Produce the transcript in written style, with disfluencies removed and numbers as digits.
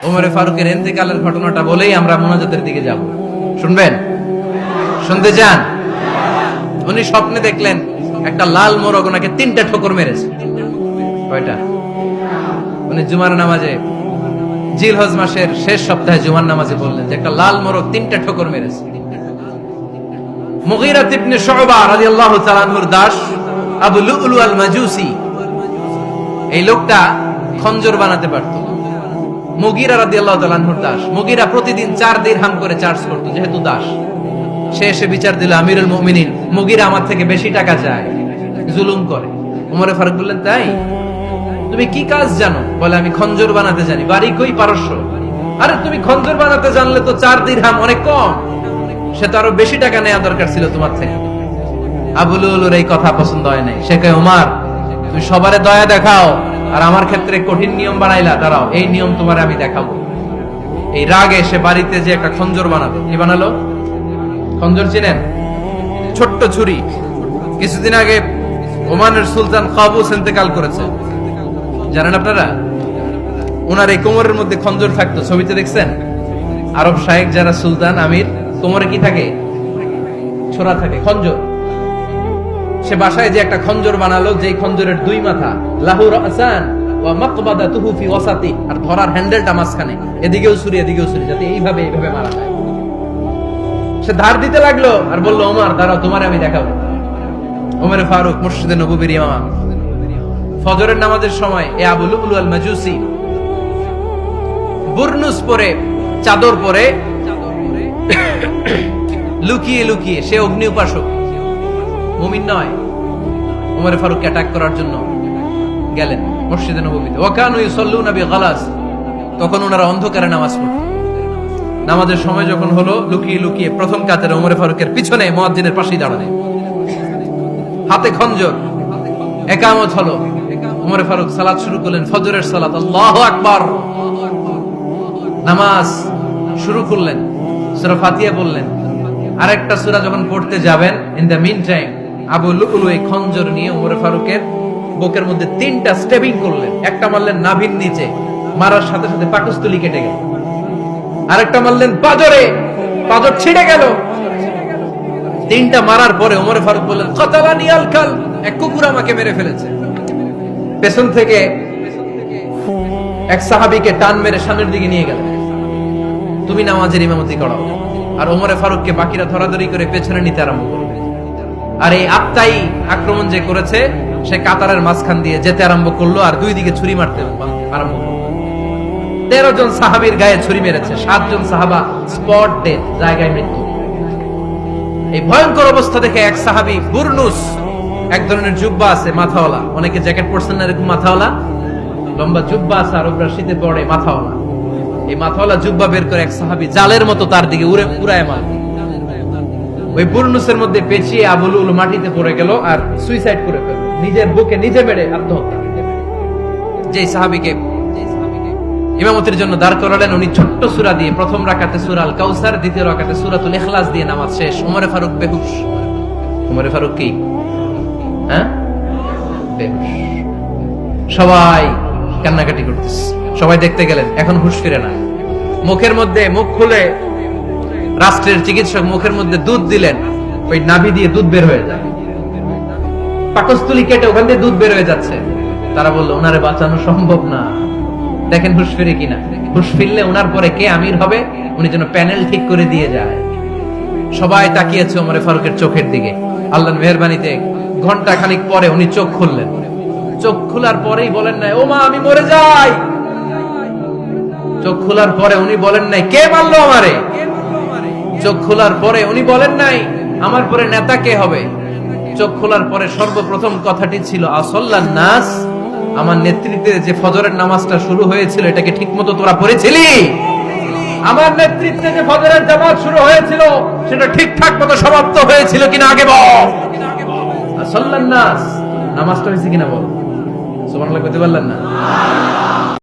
ওমরে ফারুকের ইন্তেকালের ঘটনাটা বলেই আমরা মোনাজাতের দিকে যাব। শুনবেন? শুনতে চান? উনি স্বপ্নে দেখলেন একটা লাল মোরগ ওনাকে 3টা ঠোকর মেরেছে। কয়টা? উনি জুমার নামাজে, জিলহজ মাসের শেষ সপ্তাহে জুমার নামাজে বললেন যে একটা লাল মোরগ 3টা ঠোকর মেরেছে। মুগীরা ইবনে শুবা রাদিয়াল্লাহু তাআলা আনহুর দাস আবু লুলু আল মাজুসি, এই লোকটা খঞ্জর বানাতে পারত। মুগীরা রাদিয়াল্লাহু তাআলা আনহুর দাস। মুগীরা প্রতিদিন 4 দিরহাম করে চার্জ করত, যেহেতু দাস। সে এসে বিচার দিল, আমিরুল মুমিনিন, মুগীরা আমার থেকে বেশি টাকা চায়, জুলুম করে। ওমরে ফারুক বললেন, তাই? তুমি কি কাজ জানো? বলে, আমি খঞ্জর বানাতে জানি। বাড়ি কই? পারস্য। আরে তুমি খঞ্জর বানাতে জানলে তো 4 দিরহাম অনেক কম, সে তো আরো বেশি টাকা নেওয়া দরকার ছিল তোমার থেকে। আবু লুলুর এই কথা পছন্দ হয় নাই। সে কয়, ওমর, তুমি সবারে দয়া দেখাও আর আমার ক্ষেত্রে কঠিন নিয়ম বানাইলা, দাঁড়াও, এই নিয়ম তোমার আমি দেখাবো। এই রাগে সে বাড়িতে যে একটা খঞ্জর বানালো। কি বানালো? খঞ্জর চিনেন? ছোট্ট ছুরি। কিছুদিন আগে ওমানের সুলতান কাবুস ইন্তেকাল করেছে, জানেন আপনারা? ওনার এই কোমরের মধ্যে খঞ্জর থাকতো, ছবিতে দেখছেন? আরব শায়েখ যারা সুলতান, আমির, কোমরে কি থাকে? ছোরা থাকে, খঞ্জর। সে বাসায় যে একটা খঞ্জর বানালো, যে খঞ্জরের 2 মাথা, লাহু রাসান ওয়া মাকবাদাতুহু ফি ওয়াসাতি, আর ধরার হ্যান্ডেলটা মাঝখানে, এদিকেও ছুরি এদিকেও ছুরি, যাতে এইভাবে মারা যায়। সে ধার দিতে লাগলো আর বলল, ওমর দাঁড়াও, তোমারে আমি দেখাবো। ওমর ফারুক মসজিদে নববীর ইমাম, ফজরের নামাজের সময় এ আবু লুলু আল মাজুসি বুরনুস পরে, চাদর পরে, লুকিয়ে লুকিয়ে, সে অগ্নি উপাসক, মুমিন নয়। ওমর ফারুককে অ্যাটাক করার জন্য গেলেন মসজিদে নববীতে। ওয়াকানু ইউসাল্লুনা বিগালাস, তখন ওনারা অন্ধকারে নামাজ পড়তেন। নামাজের সময় যখন হলো, লুকিয়ে লুকিয়ে প্রথম কাতারে ওমর ফারুকের পিছনে মুয়াজ্জিনের পাশেই দাঁড়ালেন, হাতে খঞ্জর। ইকামত হলো, ওমর ফারুক সালাত শুরু করলেন, ফজরের সালাত। আল্লাহু আকবার। নামাজ শুরু করলেন, সূরা ফাতিহা বললেন। আরেকটা সূরা যখন পড়তে যাবেন, in the meantime Abu Lulu এই খঞ্জর নিয়ে ওমর ফারুকের বুকের মধ্যে 3টা স্টেবিং করলেন। একটা মারলেন নাভির নিচে, মারার সাথে সাথে পাকস্থলী কেটে গেল। আরেকটা মারলেন পাজরে, পাজর ছিঁড়ে গেল। 3টা মারার পরে ওমর ফারুক বললেন, কাতালানি আল কাল, এক কুকুর আমাকে মেরে ফেলেছে। পেছন থেকে এক সাহাবীকে টান মেরে সামনের দিকে নিয়ে গেল, তুমি নামাজের ইমামতি করাও। আর ওমর ফারুককে বাকিরা ধরাধরি করে পেছনে নিতে আরম্ভ করবে। আর এই আত্মাই আক্রমণ যে করেছে, সে কাতারের মাঝখান দিয়ে যেতে আরম্ভ করলো আর 2 দিকে ছুরি মারতে আরম্ভ করলো। 13 জন সাহাবীর গায়ে ছুরি মেরেছে, 7 জন সাহাবা স্পট ডেথ, জায়গায় মৃত্যু। এই ভয়ঙ্কর অবস্থা দেখে এক সাহাবী বুরনুস, এক ধরনের জুব্বা আছে মাথাওয়ালা, অনেকে জ্যাকেট পরছেন না এরকম মাথাওয়ালা, লম্বা জুব্বা আছে, আরবরা শীতে পড়ে মাথাওয়ালা। এই মাথাওয়ালা জুব্বা বের করে এক সাহাবী জালের মতো তার দিকে উড়ায় মার। ওই বুরনুসের মধ্যে পেঁচিয়ে আবু লুলু মাটিতে পড়ে গেল আর সুইসাইড করে ফেলল, নিজের বুকে নিজে মেরে আত্মহত্যা। যে সাহাবীকে ইমামতির জন্য দাঁড় করালেন, উনি ছোট্ট সূরা দিয়ে, প্রথম রাকাতে সূরা আল কাউসার, দ্বিতীয় রাকাতে সূরাতুল ইখলাস দিয়ে নামাজ শেষ। ওমর ফারুক বেহুশ। ওমর ফারুক কি? হ্যাঁ, বেহুশ। সবাই কান্নাকাটি করতেছে, সবাই দেখতে গেলেন, এখন হুঁশ ফিরে না। মুখের মধ্যে, মুখ খুলে রাষ্ট্রের চিকিৎসক মুখের মধ্যে দুধ দিলেন, ওই নাভি দিয়ে দুধ বের হয়ে যায়, পাকস্থলী কেটে ওখান দিয়ে দুধ বের হয়ে যাচ্ছে। তারা বললো, ওনারে বাঁচানো সম্ভব না, দেখেন হুঁশ ফিরে কিনা। হুঁশ ফিরলে ওনার পরে কে আমির হবে, উনি যেন প্যানেল ঠিক করে দিয়ে যায়। সবাই তাকিয়েছে ওমর ফারুকের চোখের দিকে। আল্লাহর মেহেরবানিতে ঘন্টা খানিক পরে উনি চোখ খুললেন। চোখ খোলার পরেই বলেন নাই, ও মা, আমি মরে যাই। চোখ খোলার পরে উনি বলেন নাই, কে মারলো আমারে। চোখ খোলার পরে উনি বলেন নাই, আমার পরে নেতা কে হবে। চোখ খোলার পরে সর্বপ্রথম কথাটি ছিল, আসল্লান নাস, আমার নেতৃত্বে যে ফজরের নামাজটা শুরু হয়েছিল, এটাকে ঠিক মতো তোরা পড়েছিলি? আমার নেতৃত্বে যে ফজরের জামাত শুরু হয়েছিল, সেটা ঠিকঠাক মতো সমাপ্ত হয়েছিল কিনা আগে বল। আসল্লান নাস, নামাজটা হয়েছে কিনা বল। সুবহানাল্লাহ কইতে পারলেন না?